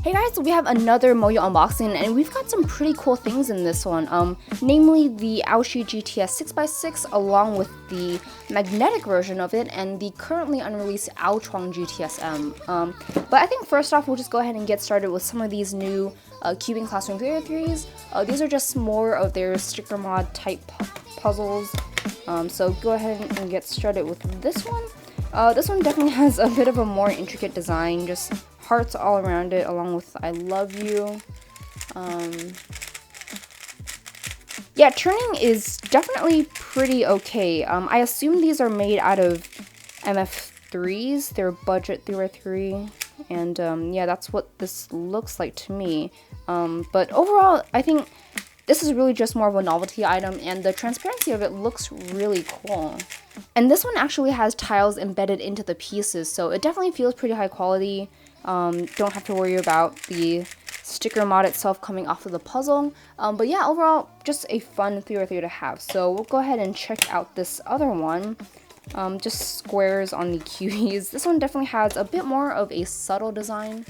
Hey guys, so we have another MoYu unboxing, and we've got some pretty cool things in this one. Namely the Aoshi GTS 6x6 along with the magnetic version of it and the currently unreleased Aochuang GTS M. But I think first off, we'll just go ahead and get started with some of these new Cubing Classroom 303s. These are just more of their sticker mod type puzzles. So go ahead and get started with this one. This one definitely has a bit of a more intricate design, just hearts all around it along with I love you. Yeah, turning is definitely pretty okay. I assume these are made out of MF3s, they're budget 3x3, and yeah, that's what this looks like to me. But overall, I think this is really just more of a novelty item, and the transparency of it looks really cool. And this one actually has tiles embedded into the pieces, so it definitely feels pretty high quality. Don't have to worry about the sticker mod itself coming off of the puzzle. But yeah, overall, just a fun 3x3 to have. So we'll go ahead and check out this other one. Just squares on the cuties. This one definitely has a bit more of a subtle design.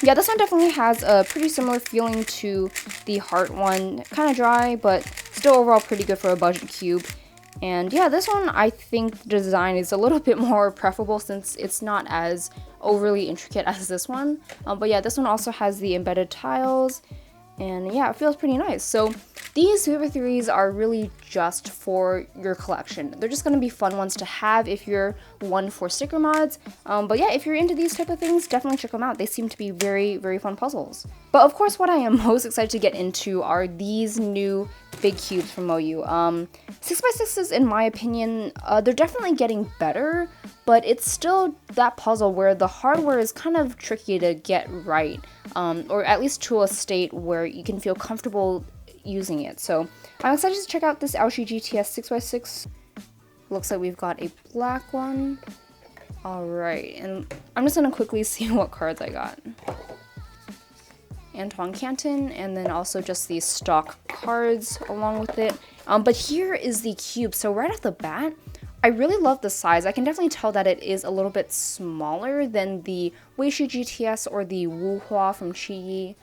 Yeah, this one definitely has a pretty similar feeling to the heart one. Kind of dry, but still overall pretty good for a budget cube. And yeah, this one I think the design is a little bit more preferable since it's not as overly intricate as this one. But yeah, this one also has the embedded tiles, and yeah, it feels pretty nice. So these 3x3s are really just for your collection. They're just going to be fun ones to have if you're one for sticker mods. But yeah, if you're into these type of things, definitely check them out. They seem to be very, very fun puzzles. But of course, what I am most excited to get into are these new big cubes from MoYu. 6x6s, in my opinion, they're definitely getting better, but it's still that puzzle where the hardware is kind of tricky to get right, or at least to a state where you can feel comfortable using it. So I'm excited to check out this Aoshi GTS 6x6. Looks like we've got a black one. Alright, and I'm just gonna quickly see what cards I got. Antoine Canton, and then also just these stock cards along with it. But here is the cube. So right off the bat, I really love the size. I can definitely tell that it is a little bit smaller than the Aoshi GTS or the Wuhua from Qi.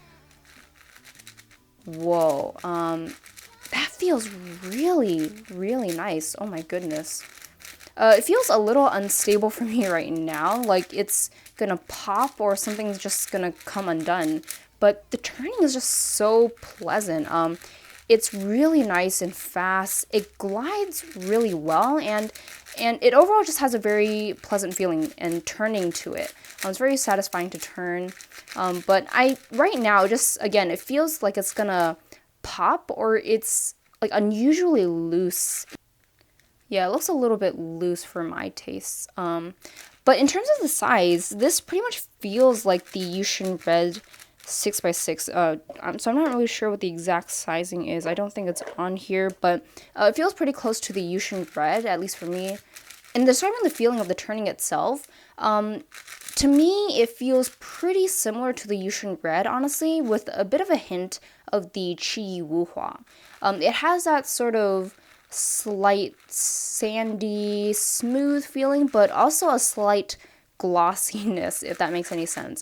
Whoa, that feels really, really nice. Oh my goodness. It feels a little unstable for me right now, like it's gonna pop or something's just gonna come undone. But the turning is just so pleasant. It's really nice and fast. It glides really well, and it overall just has a very pleasant feeling and turning to it. It's very satisfying to turn. But right now, just again, it feels like it's gonna pop, or it's like unusually loose. Yeah, it looks a little bit loose for my tastes. But in terms of the size, this pretty much feels like the Yushin Red 6x6. So I'm not really sure what the exact sizing is. I don't think it's on here, but it feels pretty close to the Yushin Red, at least for me. And describing the feeling of the turning itself, to me, it feels pretty similar to the Yushin Red, honestly, with a bit of a hint of the Qi Wuhua. It has that sort of slight sandy, smooth feeling, but also a slight glossiness, if that makes any sense.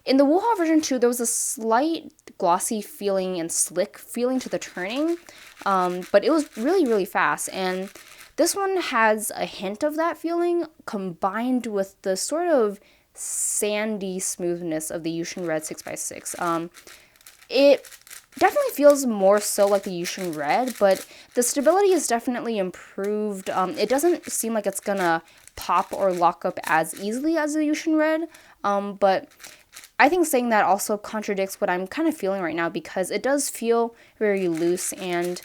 In the Wuhua version 2, there was a slight glossy feeling and slick feeling to the turning, but it was really, really fast. And this one has a hint of that feeling combined with the sort of sandy smoothness of the Yushin Red 6x6. It definitely feels more so like the Yushin Red, but the stability is definitely improved. It doesn't seem like it's gonna pop or lock up as easily as the Yushin Red, but I think saying that also contradicts what I'm kind of feeling right now, because it does feel very loose, and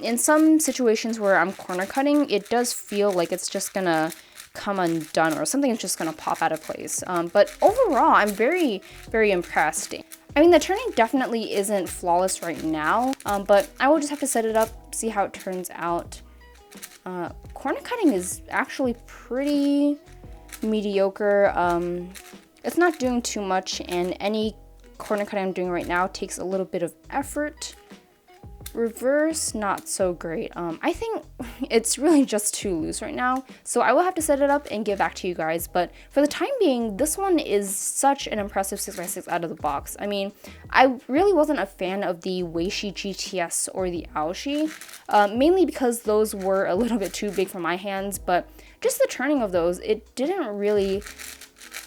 in some situations where I'm corner cutting, it does feel like it's just gonna come undone or something is just gonna pop out of place. But overall, I'm very, very impressed. I mean, the turning definitely isn't flawless right now, but I will just have to set it up, see how it turns out. Corner cutting is actually pretty mediocre. It's not doing too much, and any corner cutting I'm doing right now takes a little bit of effort. Reverse, not so great. I think it's really just too loose right now, so I will have to set it up and get back to you guys. But for the time being, this one is such an impressive 6x6 out of the box. I mean, I really wasn't a fan of the Aoshi GTS or the Aoshi, mainly because those were a little bit too big for my hands, but just the turning of those, it didn't really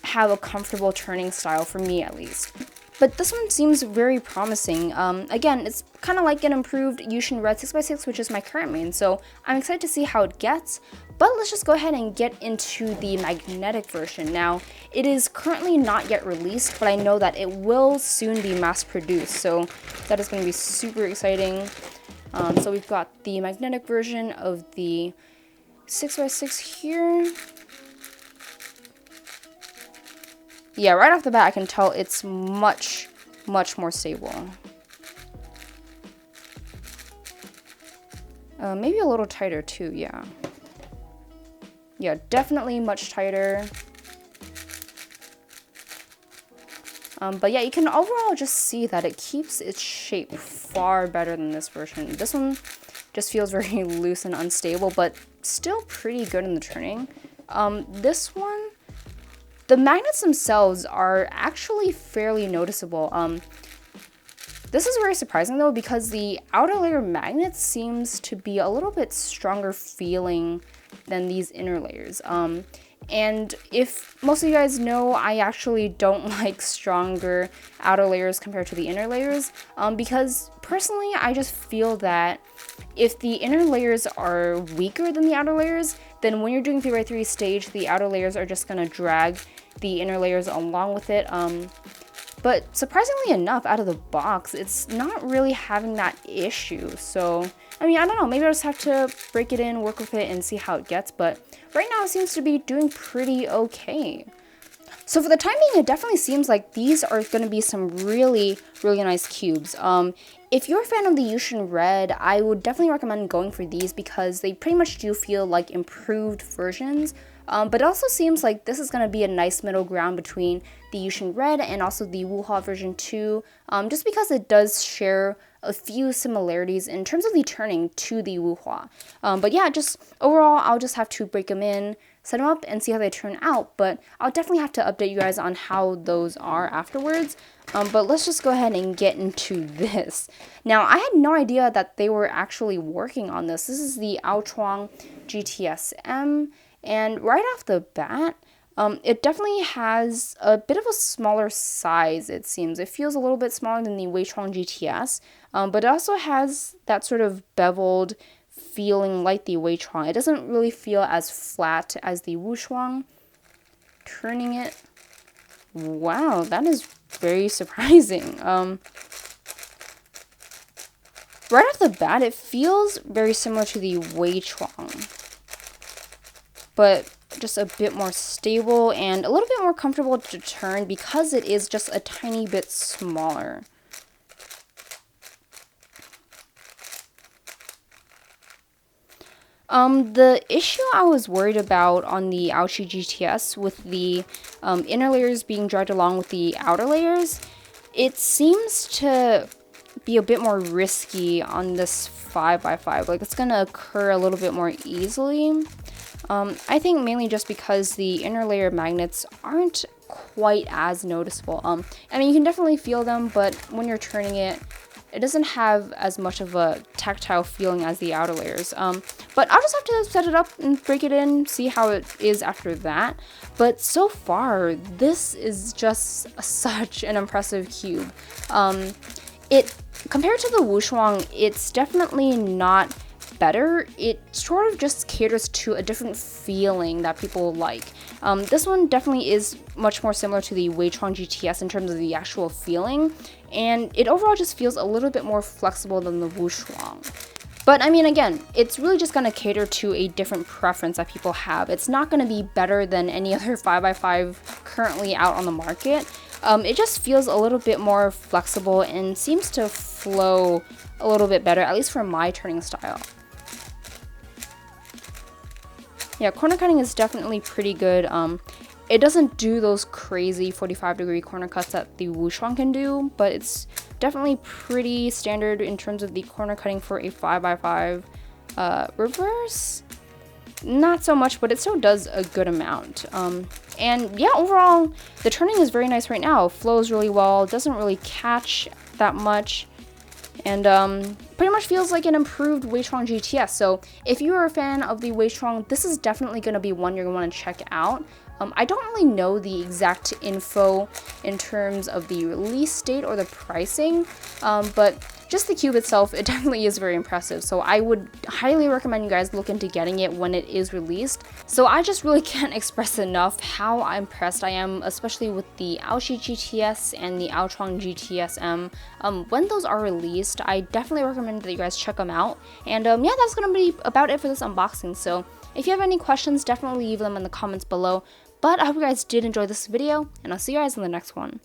have a comfortable turning style for me, at least. But this one seems very promising. Again, it's kind of like an improved Yushin Red 6x6, which is my current main, so I'm excited to see how it gets. But let's just go ahead and get into the magnetic version. Now, it is currently not yet released, but I know that it will soon be mass produced, so that is going to be super exciting. So we've got the magnetic version of the 6x6 here. Yeah, right off the bat, I can tell it's much more stable. Maybe a little tighter too, yeah. Yeah, definitely much tighter. But yeah, you can overall just see that it keeps its shape far better than this version. This one just feels very loose and unstable, but still pretty good in the turning. This one, the magnets themselves are actually fairly noticeable. This is very surprising though, because the outer layer magnet seems to be a little bit stronger feeling than these inner layers. And if most of you guys know, I actually don't like stronger outer layers compared to the inner layers, because personally I just feel that if the inner layers are weaker than the outer layers, then when you're doing 3x3 stage, the outer layers are just gonna drag the inner layers along with it. But surprisingly enough, out of the box, it's not really having that issue. So, I mean, I don't know, maybe I'll just have to break it in, work with it, and see how it gets. But right now, it seems to be doing pretty okay. So for the time being, it definitely seems like these are going to be some really nice cubes. If you're a fan of the Yushin Red, I would definitely recommend going for these because they pretty much do feel like improved versions. But it also seems like this is going to be a nice middle ground between the Yushin Red and also the Wuha version 2, just because it does share a few similarities in terms of the turning to the Wuha. But yeah, just overall, I'll just have to break them in, set them up, and see how they turn out. But I'll definitely have to update you guys on how those are afterwards. But let's just go ahead and get into this. Now, I had no idea that they were actually working on this. This is the Aochuang GTS M. And right off the bat, it definitely has a bit of a smaller size, it seems. It feels a little bit smaller than the Aochuang GTS, but it also has that sort of beveled feeling like the Aochuang. It doesn't really feel as flat as the Aochuang. Turning it, wow, that is very surprising. Right off the bat, it feels very similar to the Aochuang, but just a bit more stable and a little bit more comfortable to turn because it is just a tiny bit smaller. The issue I was worried about on the Aoshi GTS with the inner layers being dragged along with the outer layers, it seems to be a bit more risky on this 5x5. Like, it's gonna occur a little bit more easily. I think mainly just because the inner layer magnets aren't quite as noticeable. I mean, you can definitely feel them, but when you're turning it, it doesn't have as much of a tactile feeling as the outer layers. But I'll just have to set it up and break it in, see how it is after that. But so far, this is just such an impressive cube. Compared to the Aochuang, it's definitely not better. It sort of just caters to a different feeling that people like. This one definitely is much more similar to the Aochuang GTS in terms of the actual feeling, and it overall just feels a little bit more flexible than the Aochuang. But I mean, again, it's really just going to cater to a different preference that people have. It's not going to be better than any other 5x5 currently out on the market. It just feels a little bit more flexible and seems to flow a little bit better, at least for my turning style. Yeah, corner cutting is definitely pretty good. It doesn't do those crazy 45-degree corner cuts that the Aochuang can do, but it's definitely pretty standard in terms of the corner cutting for a 5x5. Reverse, not so much, but it still does a good amount. And yeah, overall, the turning is very nice right now. Flows really well, doesn't really catch that much, and pretty much feels like an improved Aochuang GTS. So if you are a fan of the Aochuang, this is definitely going to be one you're going to want to check out. I don't really know the exact info in terms of the release date or the pricing, but just the cube itself, it definitely is very impressive. So I would highly recommend you guys look into getting it when it is released. So I just really can't express enough how impressed I am, especially with the Aoshi GTS and the Aochuang GTS M. When those are released, I definitely recommend that you guys check them out. And yeah, that's gonna be about it for this unboxing. So if you have any questions, definitely leave them in the comments below. But I hope you guys did enjoy this video, and I'll see you guys in the next one.